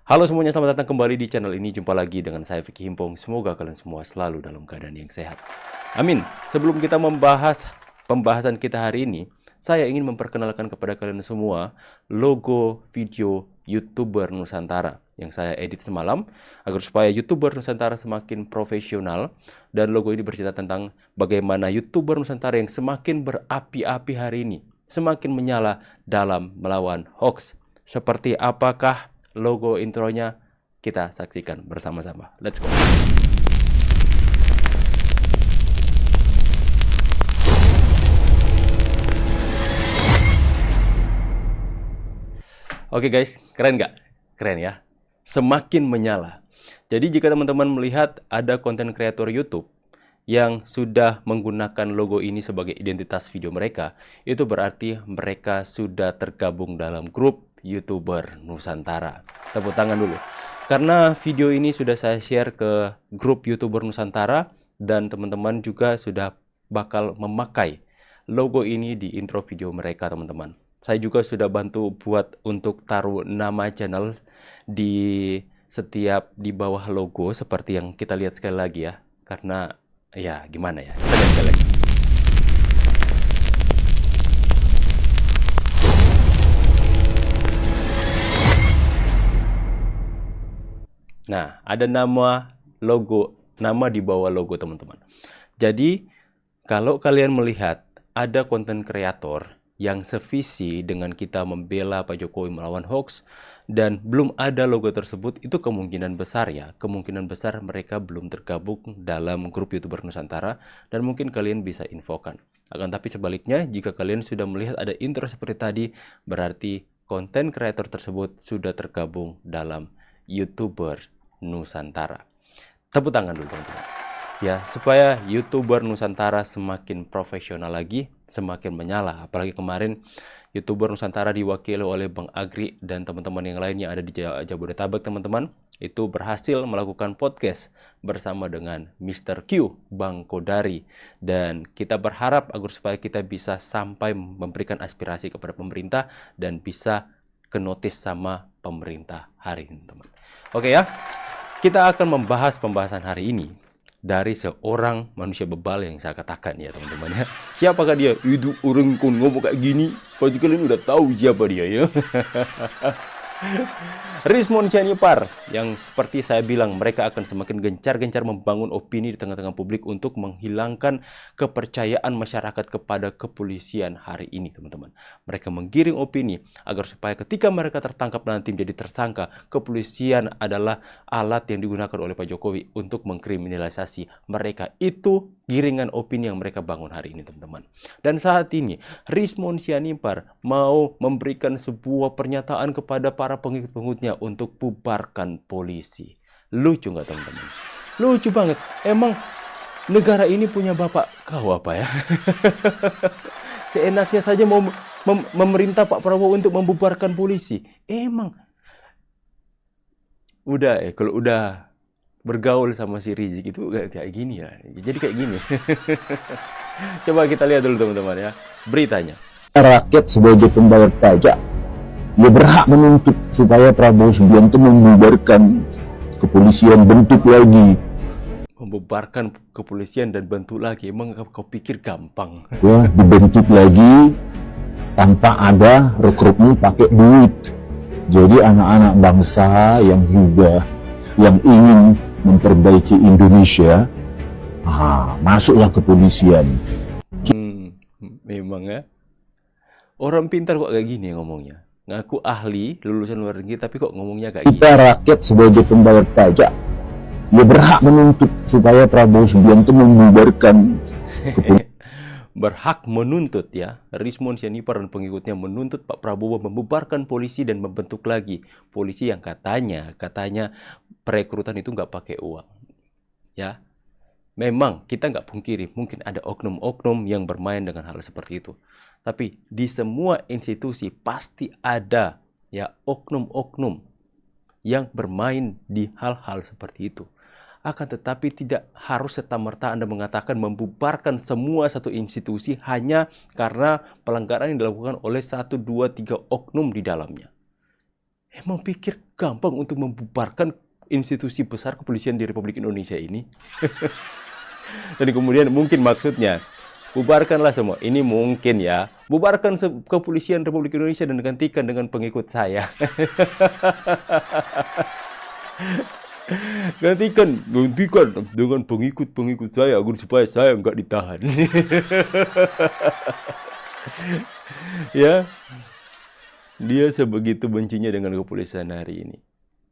Halo semuanya, selamat datang kembali di channel ini. Jumpa lagi dengan saya Vicky Himpong. Semoga kalian semua selalu dalam keadaan yang sehat. Amin. Sebelum kita membahas pembahasan kita hari ini, saya ingin memperkenalkan kepada kalian semua logo video YouTuber Nusantara yang saya edit semalam agar supaya YouTuber Nusantara semakin profesional, dan logo ini bercerita tentang bagaimana YouTuber Nusantara yang semakin berapi-api hari ini semakin menyala dalam melawan hoax. Seperti apakah logo intronya? Kita saksikan bersama-sama. Let's go. Oke guys, keren nggak? Keren ya? Semakin menyala. Jadi jika teman-teman melihat ada konten kreator YouTube yang sudah menggunakan logo ini sebagai identitas video mereka, itu berarti mereka sudah tergabung dalam grup YouTuber Nusantara. Tepuk tangan dulu. Karena video ini sudah saya share ke grup YouTuber Nusantara, dan teman-teman juga sudah bakal memakai logo ini di intro video mereka, teman-teman. Saya juga sudah bantu buat untuk taruh nama channel di di bawah logo seperti yang kita lihat sekali lagi ya. Karena ya gimana ya, kita lihat sekali lagi. Nah, ada nama logo, nama di bawah logo, teman-teman. Jadi kalau kalian melihat ada konten kreator yang sevisi dengan kita membela Pak Jokowi melawan hoax dan belum ada logo tersebut, itu kemungkinan besar mereka belum tergabung dalam grup YouTuber Nusantara, dan mungkin kalian bisa infokan. Akan tapi sebaliknya, jika kalian sudah melihat ada intro seperti tadi, berarti konten kreator tersebut sudah tergabung dalam YouTuber Nusantara. Tepuk tangan dulu teman-teman. Ya, supaya YouTuber Nusantara semakin profesional lagi, semakin menyala. Apalagi kemarin YouTuber Nusantara diwakili oleh Bang Agri dan teman-teman yang lain yang ada di Jabodetabek, teman-teman. Itu berhasil melakukan podcast bersama dengan Mr. Q, Bang Kodari. Dan kita berharap agar supaya kita bisa sampai memberikan aspirasi kepada pemerintah dan bisa ke notis sama pemerintah hari ini, teman. Oke ya, kita akan membahas pembahasan hari ini dari seorang manusia bebal yang saya katakan ya teman-teman ya. Siapakah dia? Itu orang kon ngomong kayak gini, pasti kalian udah tahu siapa dia ya. Rizmon Sianipar, yang seperti saya bilang mereka akan semakin gencar-gencar membangun opini di tengah-tengah publik untuk menghilangkan kepercayaan masyarakat kepada kepolisian hari ini, teman-teman. Mereka menggiring opini agar supaya ketika mereka tertangkap nanti menjadi tersangka, kepolisian adalah alat yang digunakan oleh Pak Jokowi untuk mengkriminalisasi mereka. Itu giringan opini yang mereka bangun hari ini, teman-teman. Dan saat ini Rizmon Sianipar mau memberikan sebuah pernyataan kepada para pengikut-pengikutnya untuk bubarkan polisi. Lucu nggak teman-teman? Lucu banget. Emang negara ini punya bapak kau apa ya? Seenaknya saja mau memerintah Pak Prabowo untuk membubarkan polisi. Emang udah kalau udah bergaul sama si Rizik itu kayak gini ya. Jadi kayak gini. Coba kita lihat dulu teman-teman ya beritanya. Rakyat sebagai pembayar pajak, dia berhak menuntut supaya Prabowo Subianto membubarkan kepolisian, bentuk lagi. Membubarkan kepolisian dan bentuk lagi, emang kau pikir gampang? Ya, dibentuk lagi tanpa ada rekrutmen pakai duit. Jadi anak-anak bangsa yang ingin memperbaiki Indonesia, masuklah kepolisian. Memang ya. Orang pintar kok kayak gini ngomongnya. Ngaku ahli, lulusan luar negeri, tapi kok ngomongnya kayak gini. Kita rakyat sebagai pembayar pajak, dia berhak menuntut supaya Prabowo Subianto membubarkan kepolisian. Berhak menuntut ya. Rizmon Sianipar dan pengikutnya menuntut Pak Prabowo membubarkan polisi dan membentuk lagi polisi yang katanya perekrutan itu nggak pakai uang. Ya, memang kita nggak pungkiri mungkin ada oknum-oknum yang bermain dengan hal seperti itu. Tapi di semua institusi pasti ada ya oknum-oknum yang bermain di hal-hal seperti itu. Akan tetapi tidak harus serta-merta Anda mengatakan membubarkan semua satu institusi hanya karena pelanggaran yang dilakukan oleh 1, 2, 3 oknum di dalamnya. Emang pikir gampang untuk membubarkan institusi besar kepolisian di Republik Indonesia ini? Dan kemudian mungkin maksudnya, bubarkanlah semua. Ini mungkin ya. Bubarkan kepolisian Republik Indonesia dan gantikan dengan pengikut saya. Gantikan dengan pengikut saya agar supaya saya nggak ditahan. Ya, dia sebegitu bencinya dengan kepolisian hari ini.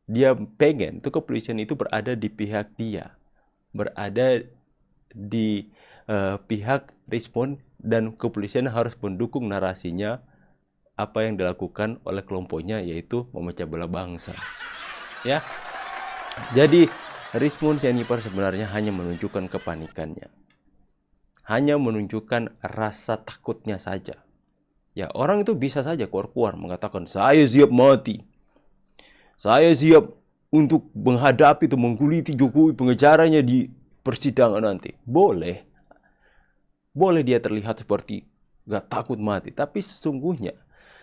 Dia pengen tuh kepolisian itu berada di pihak dia, berada di pihak respon, dan kepolisian harus mendukung narasinya apa yang dilakukan oleh kelompoknya, yaitu memecah belah bangsa. Ya. Jadi respons Jennifer sebenarnya hanya menunjukkan kepanikannya. Hanya menunjukkan rasa takutnya saja. Ya, orang itu bisa saja keluar-keluar mengatakan, saya siap mati. Saya siap untuk menghadapi atau mengguliti Jokowi, pengejarannya di persidangan nanti. Boleh. Boleh dia terlihat seperti gak takut mati. Tapi sesungguhnya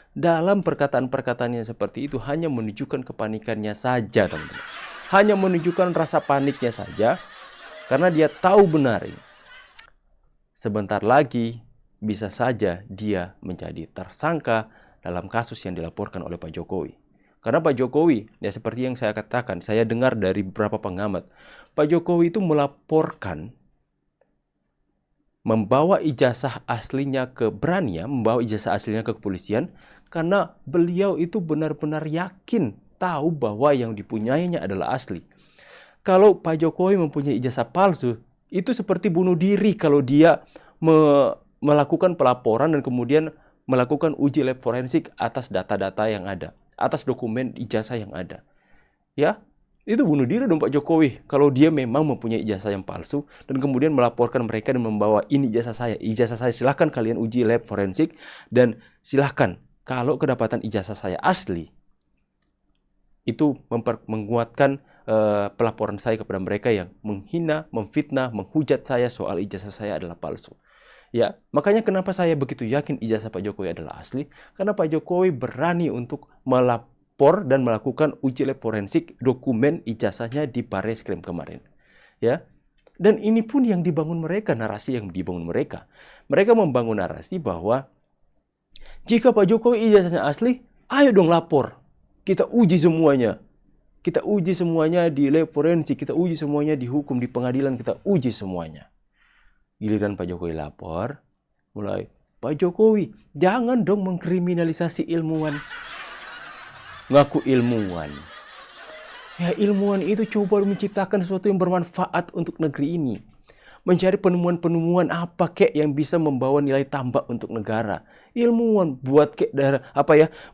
dalam perkataan-perkataannya seperti itu hanya menunjukkan kepanikannya saja, teman-teman. Hanya menunjukkan rasa paniknya saja, karena dia tahu benar sebentar lagi bisa saja dia menjadi tersangka dalam kasus yang dilaporkan oleh Pak Jokowi. Karena Pak Jokowi, ya seperti yang saya katakan, saya dengar dari beberapa pengamat, Pak Jokowi itu melaporkan membawa ijazah aslinya membawa ijazah aslinya ke kepolisian, karena beliau itu benar-benar yakin tahu bahwa yang dipunyainya adalah asli. Kalau Pak Jokowi mempunyai ijazah palsu, itu seperti bunuh diri kalau dia melakukan pelaporan dan kemudian melakukan uji lab forensik atas data-data yang ada, atas dokumen ijazah yang ada. Ya, itu bunuh diri dong Pak Jokowi kalau dia memang mempunyai ijazah yang palsu dan kemudian melaporkan mereka dan membawa ini ijazah saya, silahkan kalian uji lab forensik dan silahkan kalau kedapatan ijazah saya asli, itu menguatkan pelaporan saya kepada mereka yang menghina, memfitnah, menghujat saya soal ijazah saya adalah palsu. Ya, makanya kenapa saya begitu yakin ijazah Pak Jokowi adalah asli, karena Pak Jokowi berani untuk melapor dan melakukan uji lab forensik dokumen ijazahnya di Barreskrim kemarin. Ya. Dan ini pun yang dibangun mereka, narasi yang dibangun mereka. Mereka membangun narasi bahwa jika Pak Jokowi ijazahnya asli, ayo dong lapor. Kita uji semuanya. Kita uji semuanya di lab forensik, kita uji semuanya di hukum, di pengadilan, kita uji semuanya. Giliran Pak Jokowi lapor, mulai, Pak Jokowi, jangan dong mengkriminalisasi ilmuwan. Ngaku ilmuwan. Ya, ilmuwan itu coba menciptakan sesuatu yang bermanfaat untuk negeri ini. Mencari penemuan-penemuan apa kek yang bisa membawa nilai tambah untuk negara. Ilmuwan buat kek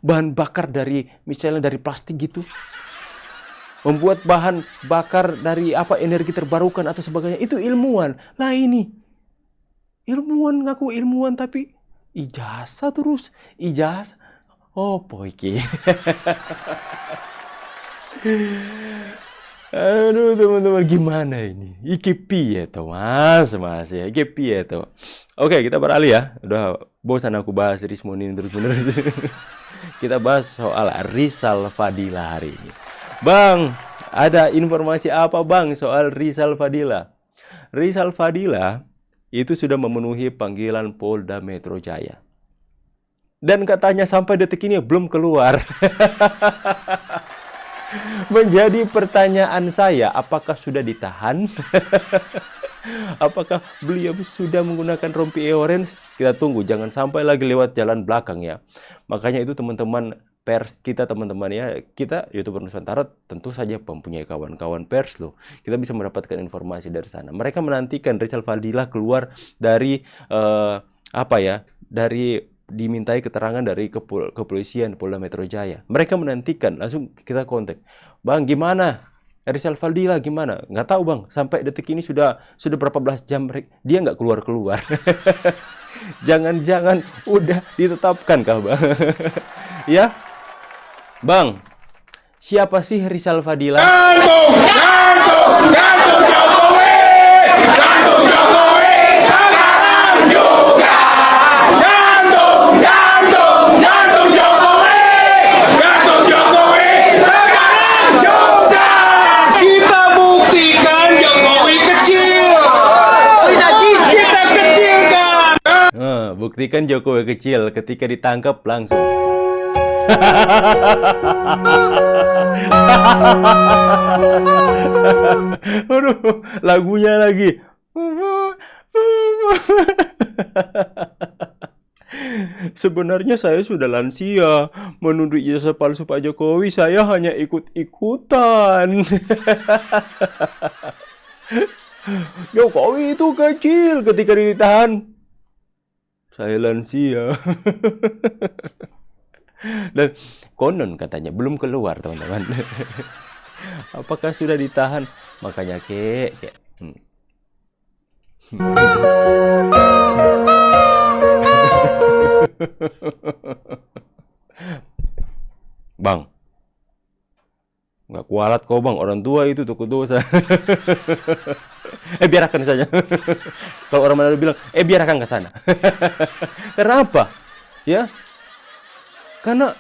bahan bakar dari misalnya dari plastik gitu. Membuat bahan bakar dari energi terbarukan atau sebagainya, itu ilmuwan. Lah ini ilmuwan ngaku ilmuwan tapi ijazah terus, ijazah. Oh, poiki. Aduh teman-teman, gimana ini? Iki piye to mas ya, iki piye to. Oke, kita beralih ya. Udah bosan aku bahas Rismon ini terus-menerus. Kita bahas soal Rizal Fadila hari ini. Bang, ada informasi apa bang soal Rizal Fadila? Rizal Fadila itu sudah memenuhi panggilan Polda Metro Jaya. Dan katanya sampai detik ini belum keluar. Menjadi pertanyaan saya, apakah sudah ditahan? Apakah beliau sudah menggunakan rompi orange? Kita tunggu, jangan sampai lagi lewat jalan belakang ya. Makanya itu teman-teman pers kita, teman-teman ya, kita YouTuber Nusantara tentu saja mempunyai kawan-kawan pers loh. Kita bisa mendapatkan informasi dari sana. Mereka menantikan Rizal Fadila keluar dari dimintai keterangan dari kepolisian Polda Metro Jaya. Mereka menantikan, langsung kita kontak. Bang, gimana? Rizal Fadila gimana? Nggak tahu bang, sampai detik ini sudah berapa belas jam dia nggak keluar-keluar. Jangan-jangan udah ditetapkan kah bang? Ya, bang, siapa sih Rizal Fadila? Gantung Jokowi! Gantung Jokowi! Sekarang juga! Gantung Jokowi! Gantung Jokowi! buktikan Jokowi kecil ketika ditangkap langsung. Aduh, lagunya lagi. Sebenarnya saya sudah lansia. Menuduh ijazah palsu Pak Jokowi, saya hanya ikut-ikutan. Jokowi itu kecil ketika ditahan. Saya lansia. Dan konon katanya belum keluar, teman-teman. Apakah sudah ditahan? Makanya kek. Bang, nggak kualat kau bang, orang tua itu takut dosa. Biarkan saja. Kalau orang Manado bilang, biarkan ke sana. Kenapa? Ya, karena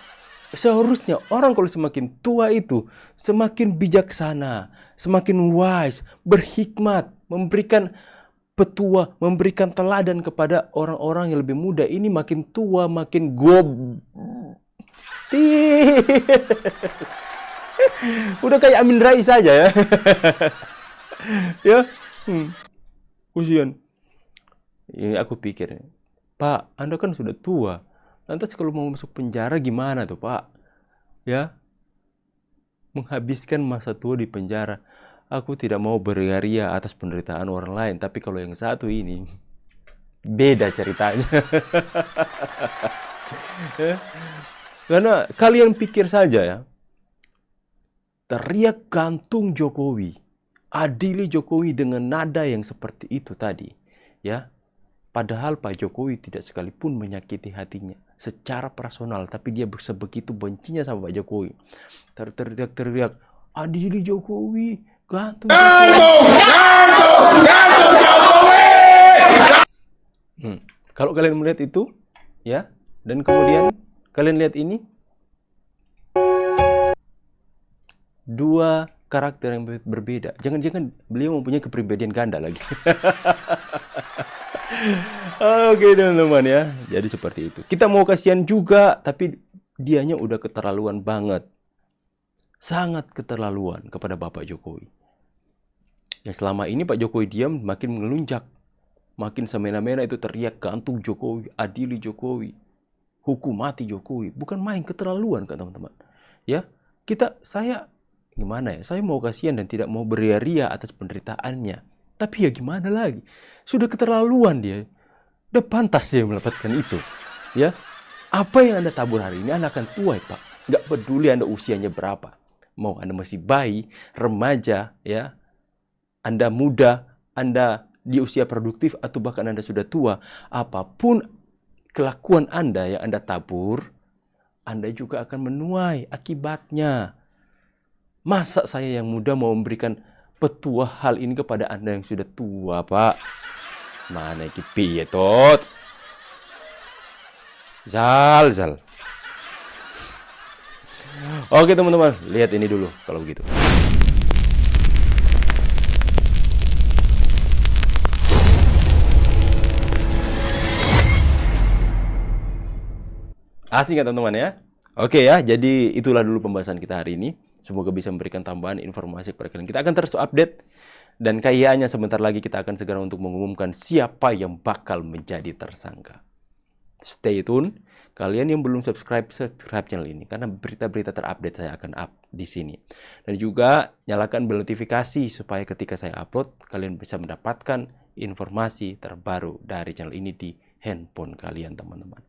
seharusnya orang kalau semakin tua itu semakin bijaksana, semakin wise, berhikmat, memberikan petua, memberikan teladan kepada orang-orang yang lebih muda. Ini makin tua, makin udah kayak Amin Rais saja ya. Ya, usian. Ini aku pikir, Pak, Anda kan sudah tua. Lantas kalau mau masuk penjara gimana tuh, Pak? Ya, menghabiskan masa tua di penjara. Aku tidak mau beria-ria atas penderitaan orang lain, tapi kalau yang satu ini beda ceritanya. Ya. Karena kalian pikir saja ya, teriak gantung Jokowi, adili Jokowi dengan nada yang seperti itu tadi, ya. Padahal Pak Jokowi tidak sekalipun menyakiti hatinya secara personal, tapi dia sebegitu bencinya sama Pak Jokowi. Teriak-teriak, adili Jokowi, gantung Jokowi. Kalau kalian melihat itu, ya, dan kemudian kalian lihat ini, dua karakter yang berbeda. Jangan-jangan beliau mempunyai kepribadian ganda lagi. Oke teman-teman ya, jadi seperti itu. Kita mau kasihan juga, tapi dianya udah keterlaluan banget. Sangat keterlaluan kepada Bapak Jokowi. Yang selama ini Pak Jokowi diam, makin mengelunjak. Makin semena-mena itu teriak gantung Jokowi, adili Jokowi, hukum mati Jokowi. Bukan main, keterlaluan kan teman-teman. Ya, saya gimana ya? Saya mau kasihan dan tidak mau beria-ria atas penderitaannya. Tapi ya gimana lagi? Sudah keterlaluan dia. Udah pantas dia mendapatkan itu. Ya, apa yang Anda tabur hari ini, Anda akan tua, Pak. Nggak peduli Anda usianya berapa. Mau Anda masih bayi, remaja, ya, Anda muda, Anda di usia produktif, atau bahkan Anda sudah tua, apapun kelakuan Anda yang Anda tabur, Anda juga akan menuai akibatnya. Masa saya yang muda mau memberikan petua hal ini kepada Anda yang sudah tua, Pak? Mana iki piye, Tot? Zal. Oke teman-teman, lihat ini dulu kalau begitu. Asik nggak teman-teman ya? Oke ya, jadi itulah dulu pembahasan kita hari ini. Semoga bisa memberikan tambahan informasi kepada kalian. Kita akan terus update. Dan kayaknya sebentar lagi kita akan segera untuk mengumumkan siapa yang bakal menjadi tersangka. Stay tune. Kalian yang belum subscribe channel ini. Karena berita-berita terupdate saya akan up di sini. Dan juga nyalakan bel notifikasi supaya ketika saya upload, kalian bisa mendapatkan informasi terbaru dari channel ini di handphone kalian teman-teman.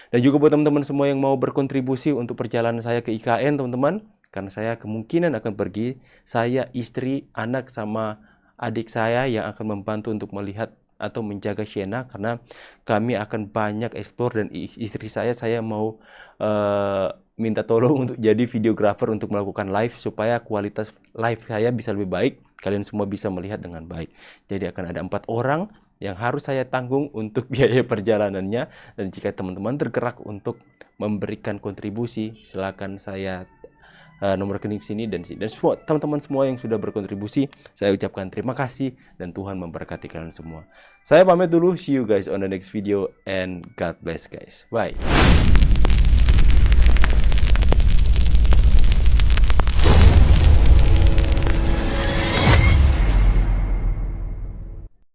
Dan juga buat teman-teman semua yang mau berkontribusi untuk perjalanan saya ke IKN teman-teman, karena saya kemungkinan akan pergi, saya, istri, anak sama adik saya yang akan membantu untuk melihat atau menjaga Shena, karena kami akan banyak eksplor. Dan istri saya mau minta tolong untuk jadi videographer untuk melakukan live supaya kualitas live saya bisa lebih baik, kalian semua bisa melihat dengan baik. Jadi akan ada 4 orang yang harus saya tanggung untuk biaya perjalanannya. Dan jika teman-teman tergerak untuk memberikan kontribusi, silakan saya nomor rekening sini dan sini. Dan semua teman-teman semua yang sudah berkontribusi, saya ucapkan terima kasih dan Tuhan memberkati kalian semua. Saya pamit dulu, see you guys on the next video and God bless guys. Bye.